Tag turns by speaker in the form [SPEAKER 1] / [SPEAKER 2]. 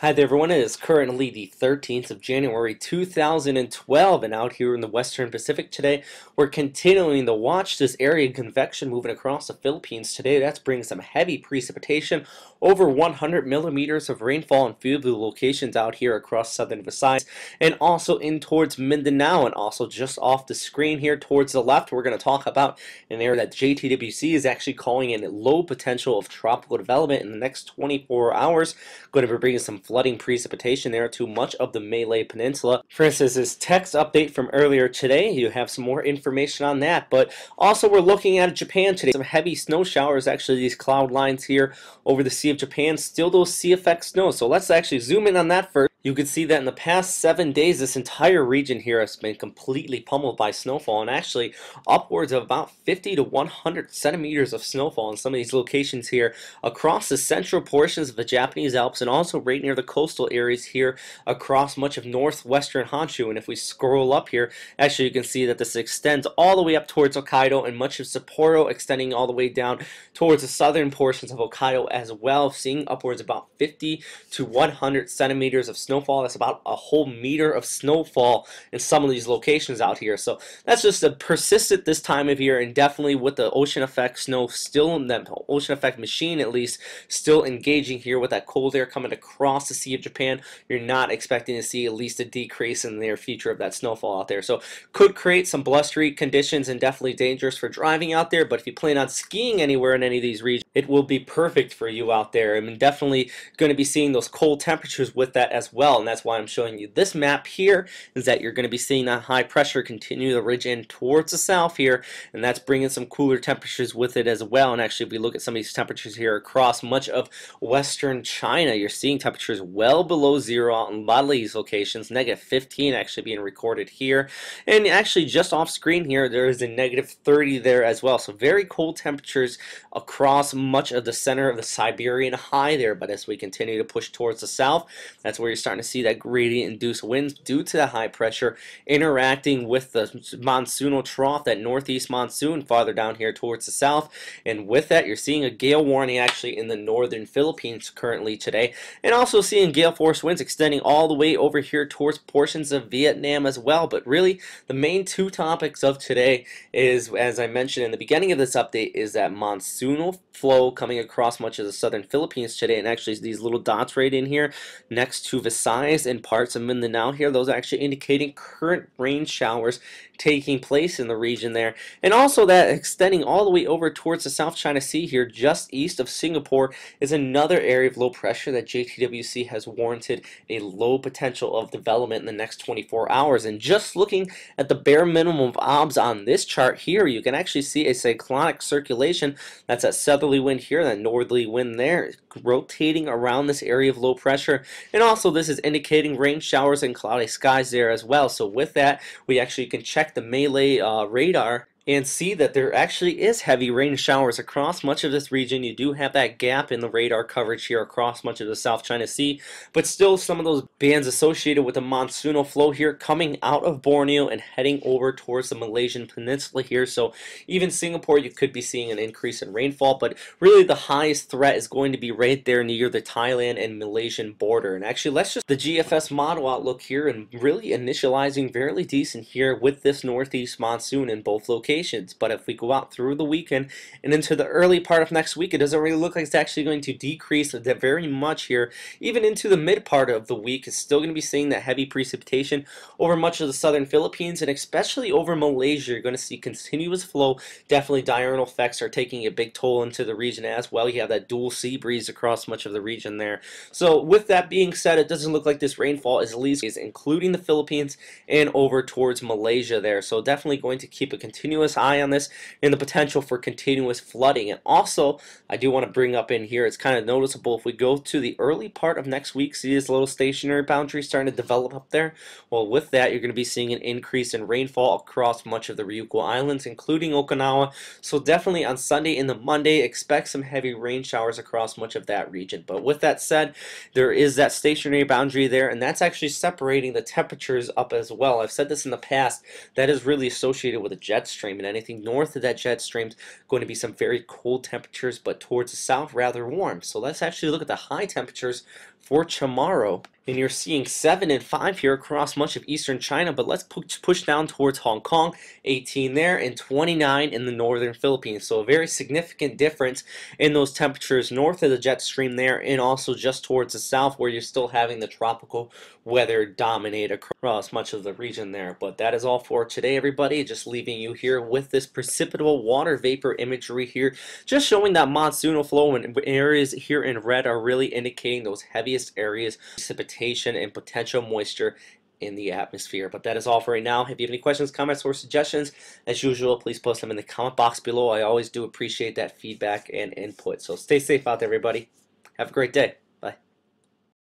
[SPEAKER 1] Hi there everyone, it is currently the 13th of January 2012 and out here in the Western Pacific today we're continuing to watch this area of convection moving across the Philippines today. That's bringing some heavy precipitation, over 100 millimeters of rainfall in a few of the locations out here across Southern Visayas and also in towards Mindanao, and also just off the screen here towards the left we're going to talk about an area that JTWC is actually calling in low potential of tropical development in the next 24 hours. Going to be bringing some flooding precipitation there to much of the Malaysian Peninsula. For instance, this text update from earlier today, you have some more information on that. But also we're looking at Japan today. Some heavy snow showers, actually these cloud lines here over the Sea of Japan, still those sea effect snow. So let's actually zoom in on that first. You can see that in the past 7 days, this entire region here has been completely pummeled by snowfall, and actually upwards of about 50 to 100 centimeters of snowfall in some of these locations here across the central portions of the Japanese Alps and also right near the coastal areas here across much of northwestern Honshu. And if we scroll up here, actually you can see that this extends all the way up towards Hokkaido and much of Sapporo, extending all the way down towards the southern portions of Hokkaido as well, seeing upwards about 50 to 100 centimeters of snowfall. That's about a whole meter of snowfall in some of these locations out here. So that's just a persistent this time of year, and definitely with the ocean effect snow still in that ocean effect machine at least still engaging here with that cold air coming across the Sea of Japan, you're not expecting to see at least a decrease in the near future of that snowfall out there. So could create some blustery conditions and definitely dangerous for driving out there, but if you plan on skiing anywhere in any of these regions, it will be perfect for you out there. I mean, definitely going to be seeing those cold temperatures with that as well, and that's why I'm showing you this map here, is that you're going to be seeing that high pressure continue the ridge in towards the south here, and that's bringing some cooler temperatures with it as well. And actually if we look at some of these temperatures here across much of western China, you're seeing temperatures well below zero out in a lot of these locations, negative 15 actually being recorded here, and actually just off screen here there is a negative 30 there as well. So very cold temperatures across much of the center of the Siberian high there. But as we continue to push towards the south, that's where you're starting to see that gradient induced winds due to the high pressure interacting with the monsoonal trough, that northeast monsoon farther down here towards the south. And with that you're seeing a gale warning actually in the northern Philippines currently today, and also seeing gale force winds extending all the way over here towards portions of Vietnam as well. But really the main two topics of today is, as I mentioned in the beginning of this update, is that monsoonal flow coming across much of the southern Philippines today, and actually these little dots right in here next to Visayas and parts of Mindanao here, those are actually indicating current rain showers taking place in the region there. And also that extending all the way over towards the South China Sea here just east of Singapore is another area of low pressure that JTWC has warranted a low potential of development in the next 24 hours. And just looking at the bare minimum of obs on this chart here, you can actually see a cyclonic circulation. That's that southerly wind here, that northerly wind there, rotating around this area of low pressure. And also this is indicating rain showers and cloudy skies there as well. So with that, we actually can check the Malay radar and see that there actually is heavy rain showers across much of this region. You do have that gap in the radar coverage here across much of the South China Sea, but still some of those bands associated with the monsoonal flow here coming out of Borneo and heading over towards the Malaysian Peninsula here. So even Singapore, you could be seeing an increase in rainfall, but really the highest threat is going to be right there near the Thailand and Malaysian border. And actually let's just the GFS model outlook here, and really initializing fairly decent here with this northeast monsoon in both locations. But if we go out through the weekend and into the early part of next week, it doesn't really look like it's actually going to decrease that very much here. Even into the mid part of the week, it's still going to be seeing that heavy precipitation over much of the southern Philippines, and especially over Malaysia. You're going to see continuous flow. Definitely diurnal effects are taking a big toll into the region as well. You have that dual sea breeze across much of the region there. So with that being said, it doesn't look like this rainfall is at least including the Philippines and over towards Malaysia there. So definitely going to keep a continuous eye on this and the potential for continuous flooding. And also I do want to bring up in here, it's kind of noticeable if we go to the early part of next week, see this little stationary boundary starting to develop up there. Well, with that you're going to be seeing an increase in rainfall across much of the Ryukyu Islands, including Okinawa. So definitely on Sunday and the Monday, expect some heavy rain showers across much of that region. But with that said, there is that stationary boundary there, and that's actually separating the temperatures up as well. I've said this in the past, that is really associated with a jet stream, and anything north of that jet stream is going to be some very cold temperatures, but towards the south rather warm. So let's actually look at the high temperatures for tomorrow. And you're seeing 7 and 5 here across much of eastern China, but let's push down towards Hong Kong, 18 there, and 29 in the northern Philippines. So a very significant difference in those temperatures north of the jet stream there, and also just towards the south where you're still having the tropical weather dominate across much of the region there. But that is all for today, everybody. Just leaving you here with this precipitable water vapor imagery here, just showing that monsoonal flow, and areas here in red are really indicating those heaviest areas of precipitation and potential moisture in the atmosphere. But that is all for right now. If you have any questions, comments, or suggestions, as usual, please post them in the comment box below. I always do appreciate that feedback and input. So stay safe out there, everybody. Have a great day.